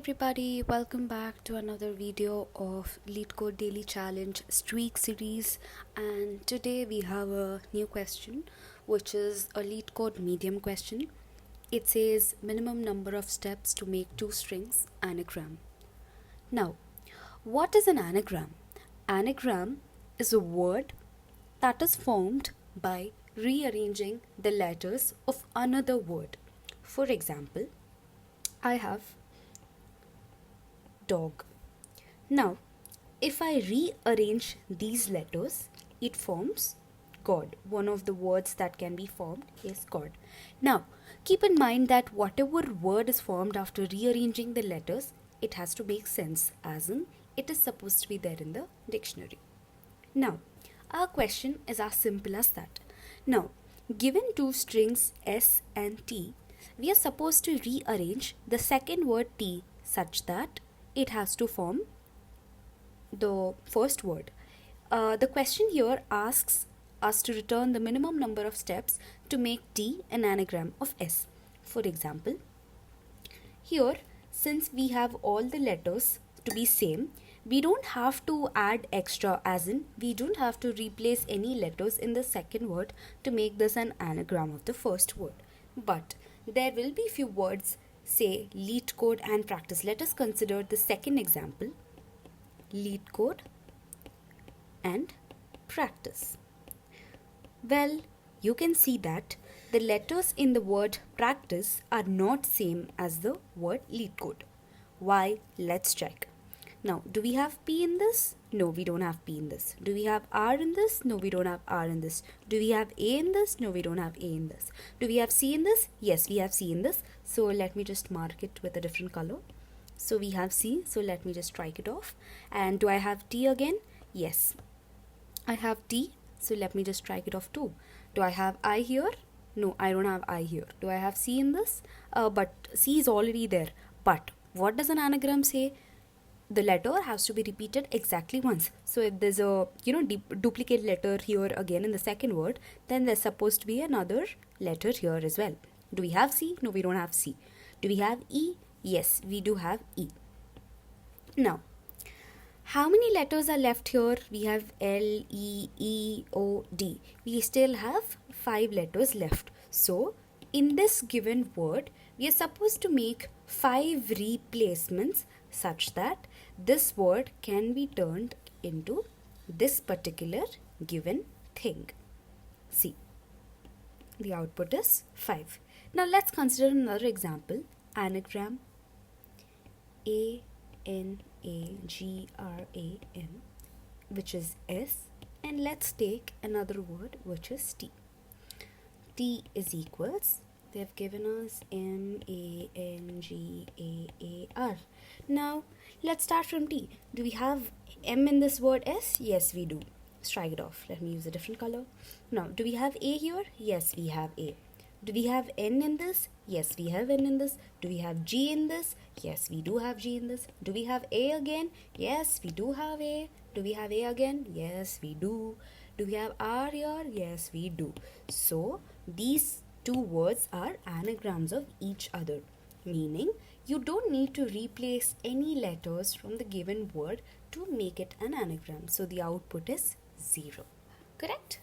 everybody, welcome back to another video of LeetCode Daily Challenge Streak series, and today we have a new question which is a LeetCode medium question. It says minimum number of steps to make two strings anagram. Now, what is an anagram? Anagram is a word that is formed by rearranging the letters of another word. For example, I have dog. Now, if I rearrange these letters, it forms God. One of the words that can be formed is God. Now, keep in mind that whatever word is formed after rearranging the letters, it has to make sense, as in it is supposed to be there in the dictionary. Now, our question is as simple as that. Now, given two strings S and T, we are supposed to rearrange the second word T such that it has to form the first word. The question here asks us to return the minimum number of steps to make T an anagram of S. For example, here, since we have all the letters to be same, we don't have to add extra, as in we don't have to replace any letters in the second word to make this an anagram of the first word. But there will be few words, say LeetCode and practice. Let us consider the second example, LeetCode and practice. Well, you can see that the letters in the word practice are not same as the word LeetCode. Why? Let's check. Now, do we have P in this? No, we don't have P in this. Do we have R in this? No, we don't have R in this. Do we have A in this? No, we don't have A in this. Do we have C in this? Yes, we have C in this. So let me just mark it with a different color. So we have C, so let me just strike it off. And do I have T again? Yes, I have T, so let me just strike it off too. Do I have I here? No, I don't have I here. Do I have C in this? But C is already there. But what does an anagram say? The letter has to be repeated exactly once. So if there's a duplicate letter here again in the second word, then there's supposed to be another letter here as well. Do we have C? No, we don't have C. Do we have E? Yes, we do have E. Now, how many letters are left here? We have L, E, E, O, D. We still have 5 letters left. So in this given word, we are supposed to make 5 replacements such that this word can be turned into this particular given thing. See, the output is 5. Now let's consider another example, anagram, anagram, which is S, and let's take another word which is T. T is equals, they have given us mangaar. Now let's start from T. Do we have M in this word S? Yes, we do. Strike it off. Let me use a different color. Now, do we have A here? Yes, we have A. Do we have N in this? Yes, we have N in this. Do we have G in this? Yes, we do have G in this. Do we have A again? Yes, we do have A. Do we have A again? Yes, we do. Do we have R here? Yes, we do. So these two words are anagrams of each other, meaning you don't need to replace any letters from the given word to make it an anagram. So the output is 0. Correct?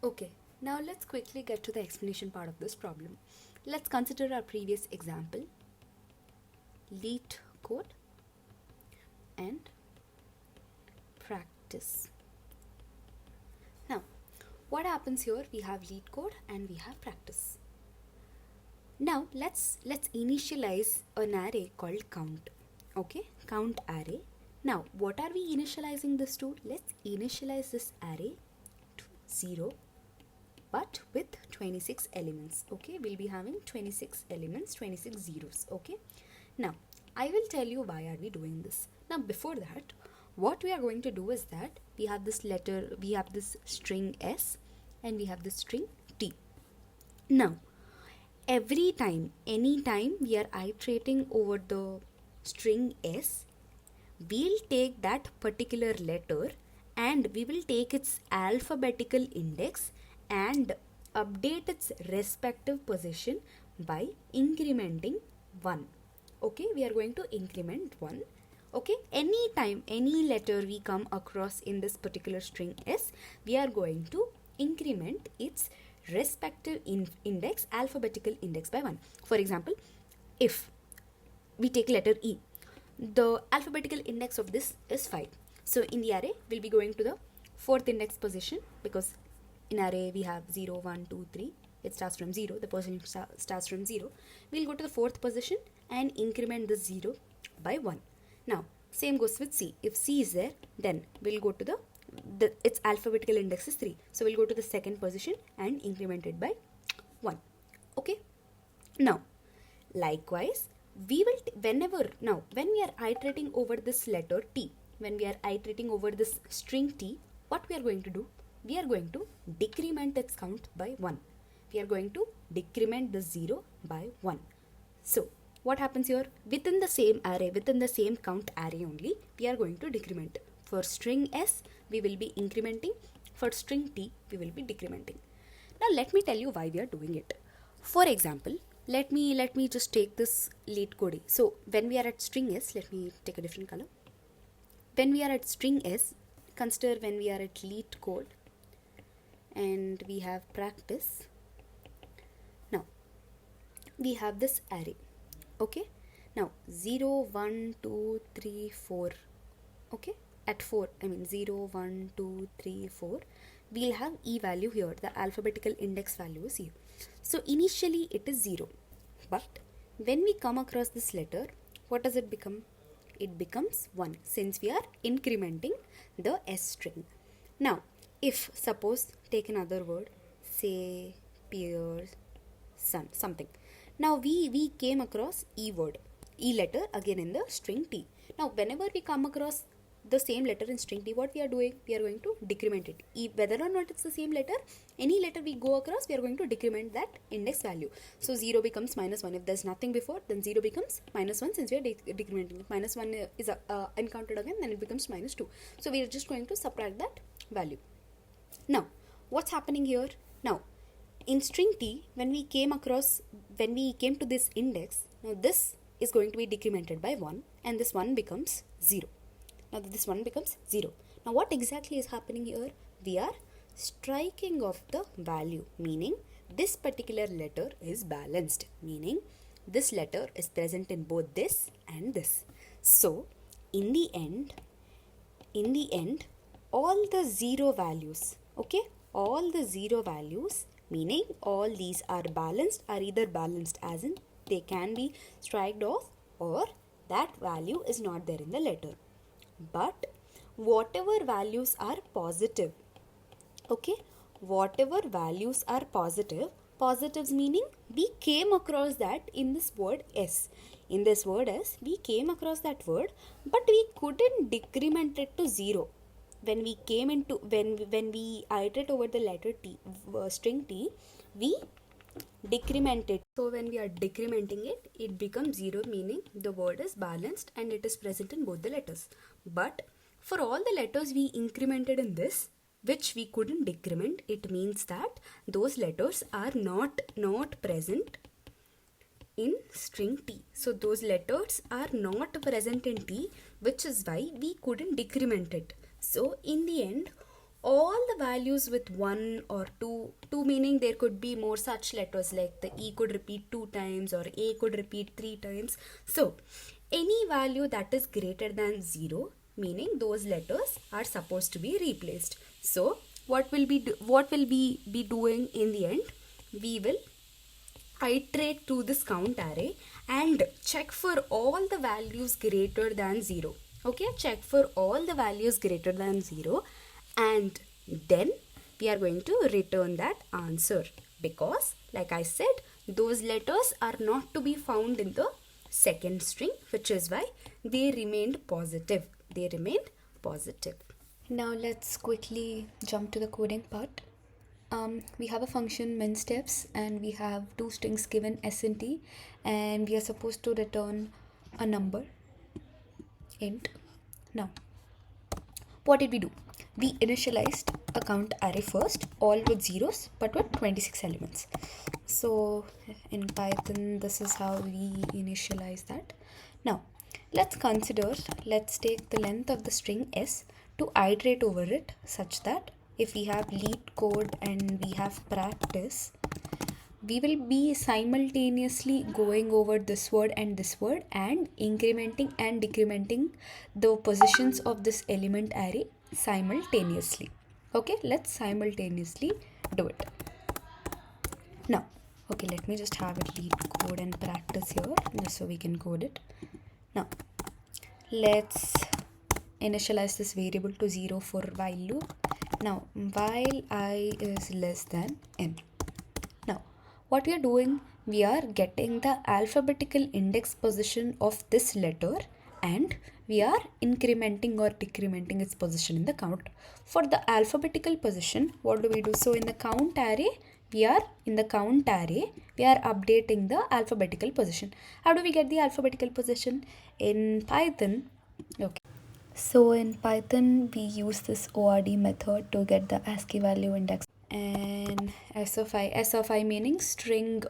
Okay, now let's quickly get to the explanation part of this problem. Let's consider our previous example, LeetCode and practice. Now, what happens here? We have LeetCode and we have practice. Now let's initialize an array called count. Okay, count array. Now what are we initializing this to? Let's initialize this array to 0, but with 26 elements. Okay, we'll be having 26 elements, 26 zeros. Okay, now I will tell you why are we doing this. Now before that, what we are going to do is that we have this string S and we have this string T. Now anytime we are iterating over the string S, we'll take that particular letter and we will take its alphabetical index and update its respective position by incrementing 1. Okay, we are going to increment 1. Okay, anytime any letter we come across in this particular string S, we are going to increment its respective index, alphabetical index by 1. For example, if we take letter E, the alphabetical index of this is 5. So in the array, we'll be going to the 4th index position, because in array we have 0, 1, 2, 3. It starts from 0. The position starts from 0. We'll go to the 4th position and increment the 0 by 1. Now, same goes with C. If C is there, then we'll go to its alphabetical index is 3. So we'll go to the 2nd position and increment it by 1. Okay. Now, likewise, we will when we are iterating over this letter T, when we are iterating over this string T, what we are going to do? We are going to decrement its count by 1. We are going to decrement the 0 by 1. So, what happens here? Within the same array, within the same count array only, we are going to decrement. For string S, we will be incrementing. For string T, we will be decrementing. Now, let me tell you why we are doing it. For example, let me just take this LeetCode. So, when we are at string S, let me take a different color. When we are at string S, consider when we are at LeetCode and we have practice. Now, we have this array. Okay. Now, 0, 1, 2, 3, 4. Okay. At 4, 0, 1, 2, 3, 4. We'll have E value here. The alphabetical index value is here. So, initially it is 0. But when we come across this letter, what does it become? It becomes 1, since we are incrementing the S string. Now, if suppose take another word, say pear, sun, something. Now we came across E word, E letter again in the string T. Now whenever we come across the same letter in string T, what we are doing? We are going to decrement it. Whether or not it's the same letter, any letter we go across, we are going to decrement that index value. So 0 becomes -1. If there's nothing before, then 0 becomes -1, since we are decrementing. If -1 is encountered again, then it becomes -2. So we are just going to subtract that value. Now, what's happening here? Now, in string T, when we came to this index, now this is going to be decremented by 1, and this 1 becomes 0. Now this 1 becomes 0. Now what exactly is happening here? We are striking off the value, meaning this particular letter is balanced, meaning this letter is present in both this and this. So in the end, all the 0 values, okay, all the 0 values, meaning all these are balanced, are either balanced as in they can be striked off, or that value is not there in the letter. But whatever values are positive, okay, whatever values are positive, positives meaning we came across that in this word S. In this word S, we came across that word, but we couldn't decrement it to 0. When we iterate over the letter T, string T, we decrement it. So when we are decrementing it, it becomes 0, meaning the word is balanced and it is present in both the letters. But for all the letters we incremented in this, which we couldn't decrement, it means that those letters are not present in string T. So those letters are not present in T, which is why we couldn't decrement it. So in the end, all the values with 1 or 2 meaning there could be more such letters, like the E could repeat 2 times or A could repeat 3 times. So any value that is greater than 0, meaning those letters are supposed to be replaced. So what will we be doing in the end? We will iterate through this count array and check for all the values greater than 0. Okay, check for all the values greater than 0, and then we are going to return that answer, because like I said, those letters are not to be found in the second string, which is why they remained positive. Now let's quickly jump to the coding part. We have a function min_steps, and we have 2 strings given S and T, and we are supposed to return a number, int. Now, what did we do? We initialized a count array first, all with zeros, but with 26 elements. So in Python, this is how we initialize that. Now, let's take the length of the string s to iterate over it such that if we have LeetCode and we have practice, we will be simultaneously going over this word and incrementing and decrementing the positions of this element array simultaneously. Okay, let's simultaneously do it. Now, okay, let me just have it LeetCode and practice here just so we can code it. Now, let's initialize this variable to 0 for while loop. Now, while I is less than n. Now, what we are doing, we are getting the alphabetical index position of this letter and we are incrementing or decrementing its position in the count. For the alphabetical position, what do we do? So in the count array, we are updating the alphabetical position. How do we get the alphabetical position? In Python, okay. So in Python, we use this ORD method to get the ASCII value index. And s of I meaning string,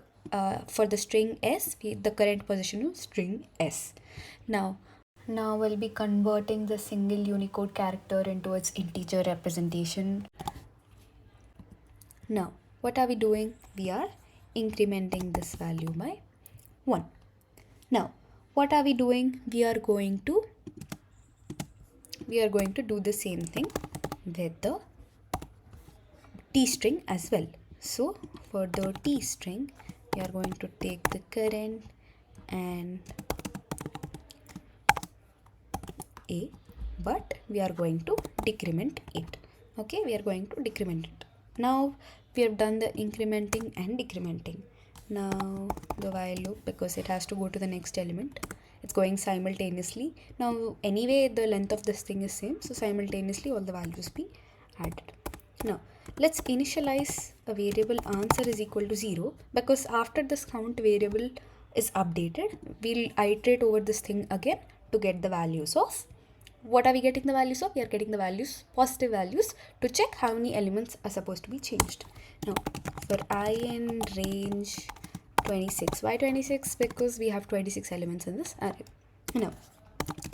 for the string s, the current position of string s. Now we'll be converting the single Unicode character into its integer representation. Now, what are we doing? We are incrementing this value by 1. Now, what are we doing? We are going to do the same thing with the t string as well. So for the t string, we are going to take the current and a, but we are going to decrement it. Okay, we are going to decrement it. Now we have done the incrementing and decrementing. Now the while loop, because it has to go to the next element, it's going simultaneously. Now anyway, the length of this thing is same, so simultaneously all the values be added. Now let's initialize a variable answer is equal to 0, because after this count variable is updated, we'll iterate over this thing again to get the values of. What are we getting the values of? We are getting the values, positive values, to check how many elements are supposed to be changed. Now for I in range 26. Why 26? Because we have 26 elements in this array. Now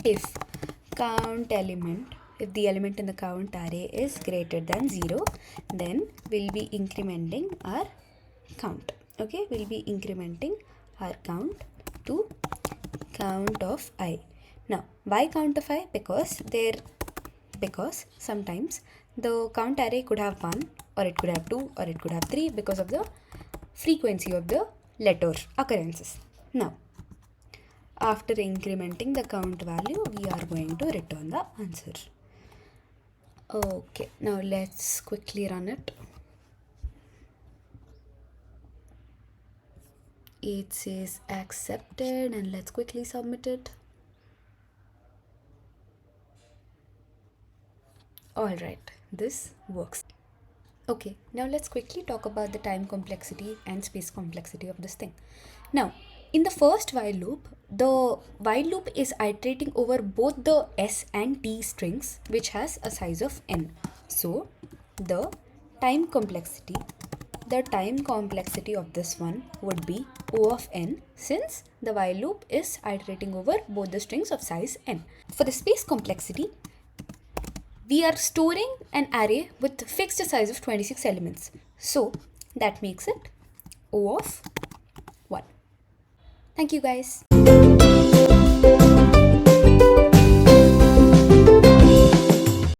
if the element in the count array is greater than 0, then we'll be incrementing our count. Okay, we'll be incrementing our count to count of I. Now why count of I? Because sometimes the count array could have 1, or it could have 2, or it could have 3, because of the frequency of the letter occurrences. Now after incrementing the count value, we are going to return the answer. Okay, now let's quickly run it. It says accepted, and let's quickly submit it. Alright, this works. Okay, now let's quickly talk about the time complexity and space complexity of this thing. Now, in the first while loop, the while loop is iterating over both the s and t strings, which has a size of n. So, the time complexity of this one would be O of n, since the while loop is iterating over both the strings of size n. For the space complexity, we are storing an array with fixed size of 26 elements. So that makes it O of 1. Thank you guys.